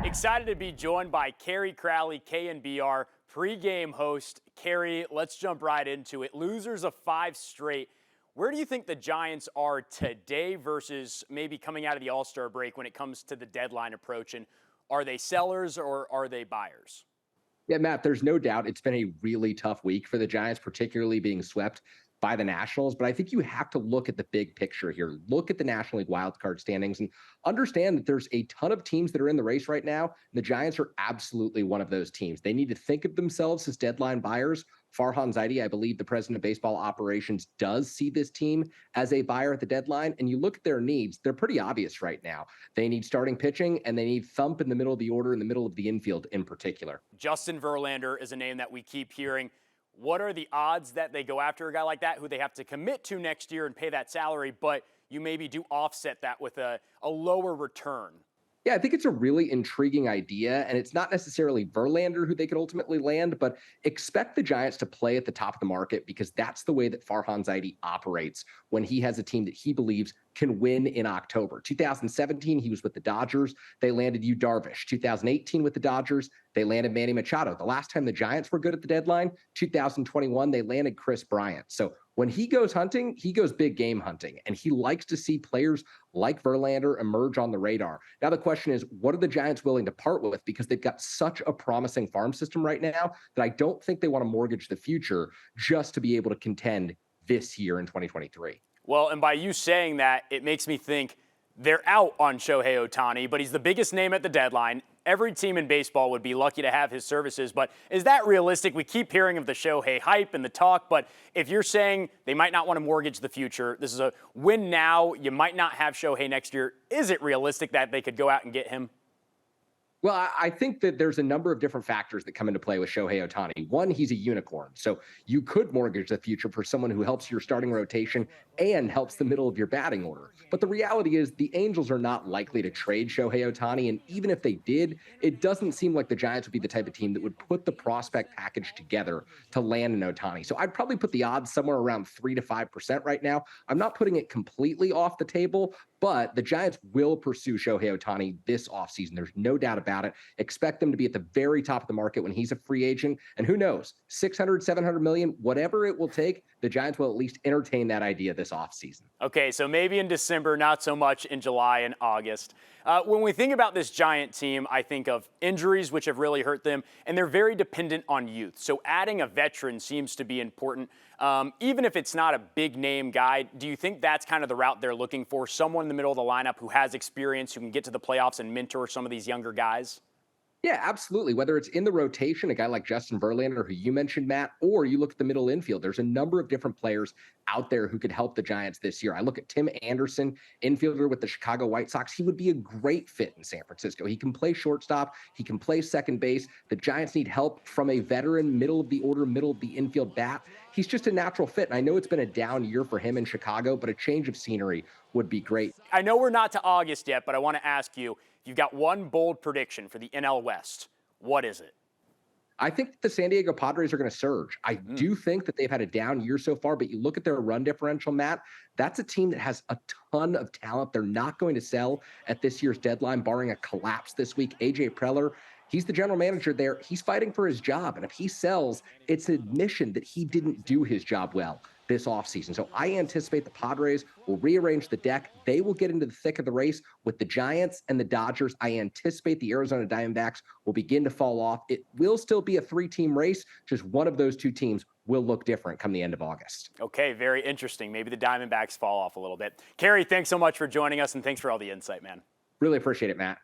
Excited to be joined by Kerry Crowley, KNBR pregame host. Kerry, let's jump right into it. Losers of 5 straight. Where do you think the Giants are today versus maybe coming out of the All-Star break when it comes to the deadline approaching? Are they sellers or are they buyers? Yeah, Matt, there's no doubt it's been a really tough week for the Giants, particularly being swept by the Nationals. But I think you have to look at the big picture here. Look at the National League wildcard standings and understand that there's a ton of teams that are in the race right now. The Giants are absolutely one of those teams. They need to think of themselves as deadline buyers. Farhan Zaidi, I believe the president of baseball operations, does see this team as a buyer at the deadline. And you look at their needs, they're pretty obvious right now. They need starting pitching and they need thump in the middle of the order, in the middle of the infield in particular. Justin Verlander is a name that we keep hearing. What are the odds that they go after a guy like that who they have to commit to next year and pay that salary, but you maybe do offset that with a lower return? Yeah, I think it's a really intriguing idea, and it's not necessarily Verlander who they could ultimately land, but expect the Giants to play at the top of the market because that's the way that Farhan Zaidi operates when he has a team that he believes can win in October. 2017, he was with the Dodgers. They landed Yu Darvish. 2018 with the Dodgers, they landed Manny Machado. The last time the Giants were good at the deadline, 2021, they landed Chris Bryant. So when he goes hunting, he goes big game hunting, and he likes to see players like Verlander emerge on the radar. Now, the question is, what are the Giants willing to part with? Because they've got such a promising farm system right now that I don't think they want to mortgage the future just to be able to contend this year in 2023. Well, and by you saying that, it makes me think they're out on Shohei Ohtani, but he's the biggest name at the deadline. Every team in baseball would be lucky to have his services, but is that realistic? We keep hearing of the Shohei hype and the talk, but if you're saying they might not want to mortgage the future, this is a win now, you might not have Shohei next year, is it realistic that they could go out and get him? Well, I think that there's a number of different factors that come into play with Shohei Ohtani. One, he's a unicorn. So you could mortgage the future for someone who helps your starting rotation and helps the middle of your batting order. But the reality is the Angels are not likely to trade Shohei Ohtani. And even if they did, it doesn't seem like the Giants would be the type of team that would put the prospect package together to land an Ohtani. So I'd probably put the odds somewhere around 3 to 5% right now. I'm not putting it completely off the table, but the Giants will pursue Shohei Ohtani this offseason. There's no doubt about it. Expect them to be at the very top of the market when he's a free agent. And who knows, 600, 700 million, whatever it will take, the Giants will at least entertain that idea this offseason. Okay, so maybe in December, not so much in July and August. When we think about this Giant team, I think of injuries, which have really hurt them, and they're very dependent on youth. So adding a veteran seems to be important. Even if it's not a big name guy, do you think that's kind of the route they're looking for? Someone in the middle of the lineup who has experience, who can get to the playoffs and mentor some of these younger guys? Yeah, absolutely. Whether it's in the rotation, a guy like Justin Verlander, who you mentioned, Matt, or you look at the middle infield, there's a number of different players out there who could help the Giants this year. I look at Tim Anderson, infielder with the Chicago White Sox. He would be a great fit in San Francisco. He can play shortstop. He can play second base. The Giants need help from a veteran, middle of the order, middle of the infield bat. He's just a natural fit. And I know it's been a down year for him in Chicago, but a change of scenery would be great. I know we're not to August yet, but I want to ask you, you've got one bold prediction for the NL West. What is it? I think the San Diego Padres are going to surge. I do think that they've had a down year so far, but you look at their run differential, Matt, that's a team that has a ton of talent. They're not going to sell at this year's deadline, barring a collapse this week. AJ Preller, he's the general manager there. He's fighting for his job. And if he sells, it's an admission that he didn't do his job well this offseason. So I anticipate the Padres will rearrange the deck. They will get into the thick of the race with the Giants and the Dodgers. I anticipate the Arizona Diamondbacks will begin to fall off. It will still be a 3-team race. Just one of those 2 teams will look different come the end of August. Okay, very interesting. Maybe the Diamondbacks fall off a little bit. Kerry, thanks so much for joining us, and thanks for all the insight, man. Really appreciate it, Matt.